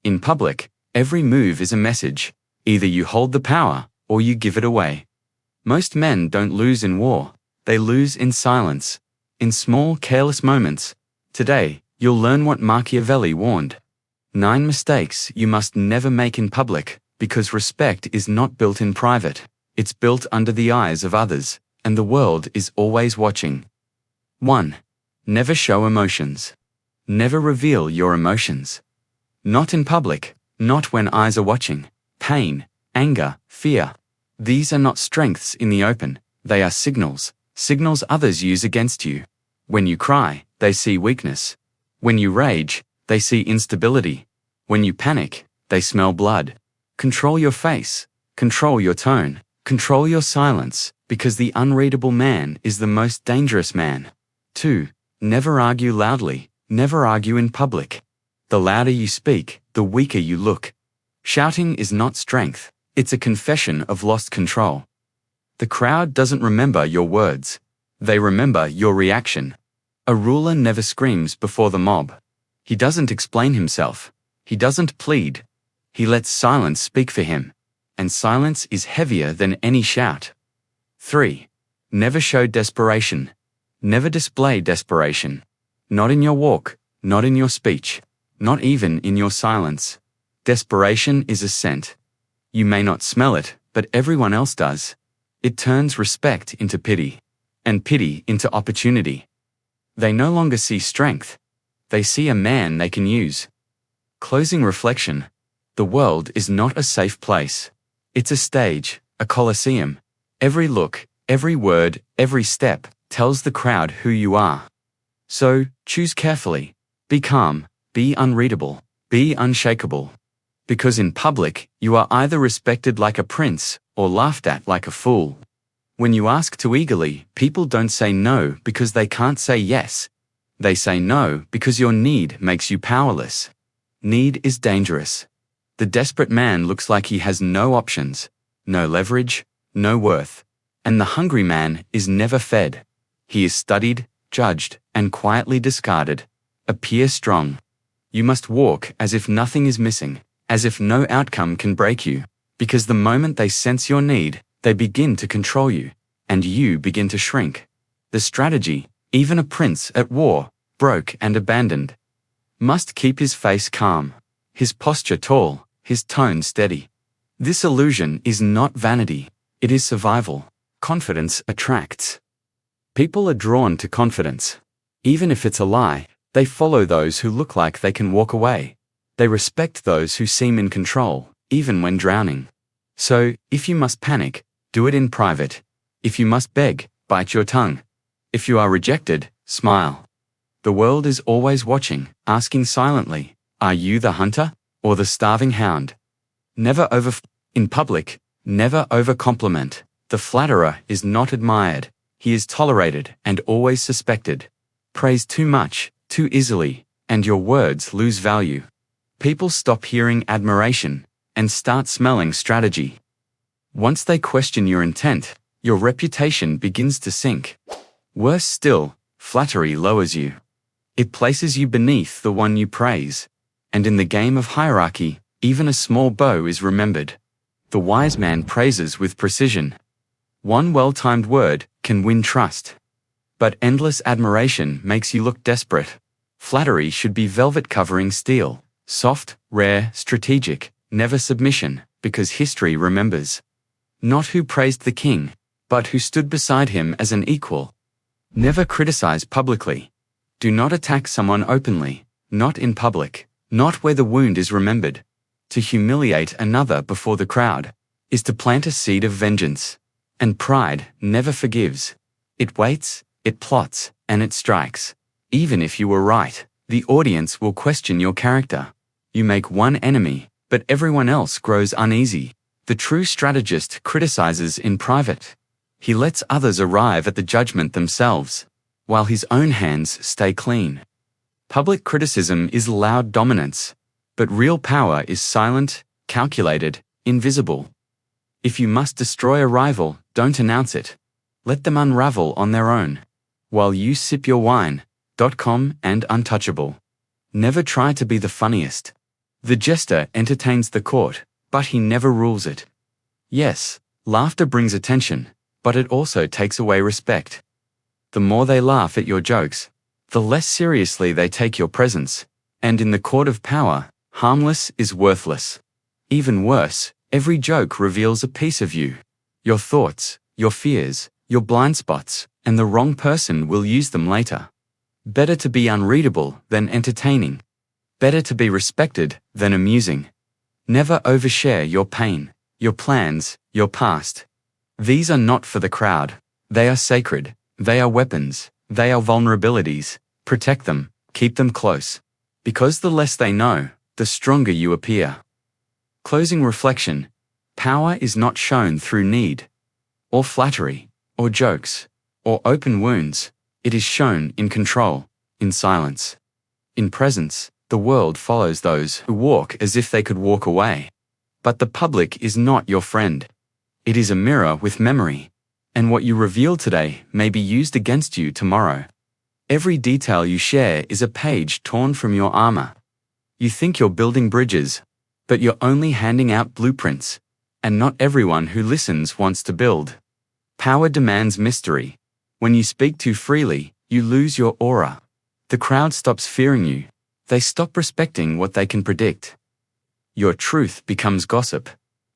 In public, every move is a message. Either you hold the power, or you give it away. Most men don't lose in war. They lose in silence. In small, careless moments. Today, you'll learn what Machiavelli warned. 9 mistakes you must never make in public, because respect is not built in private. It's built under the eyes of others, and the world is always watching. 1. Never show emotions. Never reveal your emotions. Not in public, not when eyes are watching. Pain, anger, fear. These are not strengths in the open, they are signals, signals others use against you. When you cry, they see weakness. When you rage, they see instability. When you panic, they smell blood. Control your face, control your tone, control your silence, because the unreadable man is the most dangerous man. 2. Never argue loudly, never argue in public. The louder you speak, the weaker you look. Shouting is not strength, it's a confession of lost control. The crowd doesn't remember your words. They remember your reaction. A ruler never screams before the mob. He doesn't explain himself. He doesn't plead. He lets silence speak for him. And silence is heavier than any shout. 3. Never show desperation. Never display desperation. Not in your walk, not in your speech, not even in your silence. Desperation is a scent. You may not smell it, but everyone else does. It turns respect into pity, and pity into opportunity. They no longer see strength. They see a man they can use. Closing reflection. The world is not a safe place. It's a stage, a coliseum. Every look, every word, every step tells the crowd who you are. So, choose carefully. Be calm, be unreadable, be unshakable. Because in public, you are either respected like a prince or laughed at like a fool. When you ask too eagerly, people don't say no because they can't say yes. They say no because your need makes you powerless. Need is dangerous. The desperate man looks like he has no options, no leverage, no worth. And the hungry man is never fed. He is studied, judged, and quietly discarded. Appear strong. You must walk as if nothing is missing, as if no outcome can break you. Because the moment they sense your need, they begin to control you, and you begin to shrink. The strategy, even a prince at war, broke and abandoned, must keep his face calm, his posture tall, his tone steady. This illusion is not vanity, it is survival. Confidence attracts. People are drawn to confidence. Even if it's a lie, they follow those who look like they can walk away. They respect those who seem in control, even when drowning. So, if you must panic, do it in private. If you must beg, bite your tongue. If you are rejected, smile. The world is always watching, asking silently, are you the hunter or the starving hound? Never in public, never over-compliment. The flatterer is not admired. He is tolerated and always suspected. Praise too much, too easily, and your words lose value. People stop hearing admiration and start smelling strategy. Once they question your intent, your reputation begins to sink. Worse still, flattery lowers you. It places you beneath the one you praise. And in the game of hierarchy, even a small bow is remembered. The wise man praises with precision. One well-timed word can win trust. But endless admiration makes you look desperate. Flattery should be velvet covering steel, soft, rare, strategic, never submission, because history remembers. Not who praised the king, but who stood beside him as an equal. Never criticize publicly. Do not attack someone openly, not in public, not where the wound is remembered. To humiliate another before the crowd is to plant a seed of vengeance. And pride never forgives. It waits, it plots, and it strikes. Even if you were right, the audience will question your character. You make one enemy, but everyone else grows uneasy. The true strategist criticizes in private. He lets others arrive at the judgment themselves, while his own hands stay clean. Public criticism is loud dominance, but real power is silent, calculated, invisible. If you must destroy a rival, don't announce it. Let them unravel on their own, while you sip your wine. .com and untouchable. Never try to be the funniest. The jester entertains the court, but he never rules it. Yes, laughter brings attention, but it also takes away respect. The more they laugh at your jokes, the less seriously they take your presence, and in the court of power, harmless is worthless. Even worse, every joke reveals a piece of you. Your thoughts, your fears, your blind spots, and the wrong person will use them later. Better to be unreadable than entertaining. Better to be respected than amusing. Never overshare your pain, your plans, your past. These are not for the crowd. They are sacred. They are weapons. They are vulnerabilities. Protect them. Keep them close. Because the less they know, the stronger you appear. Closing reflection. Power is not shown through need, or flattery, or jokes, or open wounds. It is shown in control, in silence. In presence, the world follows those who walk as if they could walk away. But the public is not your friend. It is a mirror with memory, and what you reveal today may be used against you tomorrow. Every detail you share is a page torn from your armor. You think you're building bridges, but you're only handing out blueprints, and not everyone who listens wants to build. Power demands mystery. When you speak too freely, you lose your aura. The crowd stops fearing you. They stop respecting what they can predict. Your truth becomes gossip.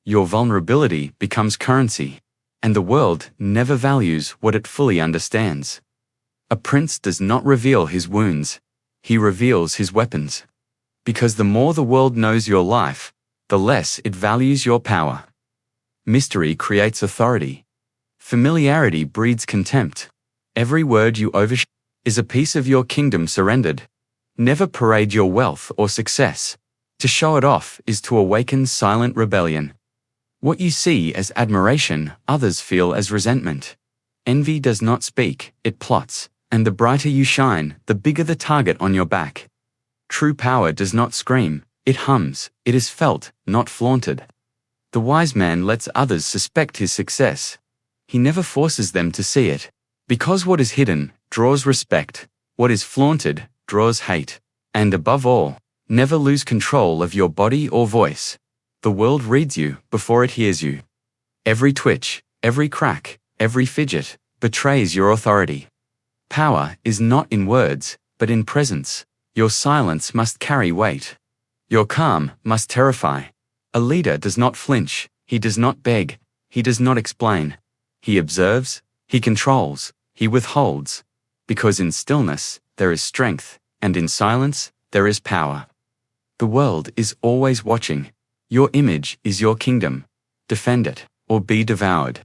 Your vulnerability becomes currency. And the world never values what it fully understands. A prince does not reveal his wounds. He reveals his weapons. Because the more the world knows your life, the less it values your power. Mystery creates authority. Familiarity breeds contempt. Every word you overshare is a piece of your kingdom surrendered. Never parade your wealth or success. To show it off is to awaken silent rebellion. What you see as admiration, others feel as resentment. Envy does not speak, it plots, and the brighter you shine, the bigger the target on your back. True power does not scream, it hums, it is felt, not flaunted. The wise man lets others suspect his success. He never forces them to see it. Because what is hidden draws respect, what is flaunted draws hate. And above all, never lose control of your body or voice. The world reads you before it hears you. Every twitch, every crack, every fidget betrays your authority. Power is not in words, but in presence. Your silence must carry weight. Your calm must terrify. A leader does not flinch, he does not beg, he does not explain. He observes, he controls, he withholds. Because in stillness, there is strength, and in silence, there is power. The world is always watching. Your image is your kingdom. Defend it, or be devoured.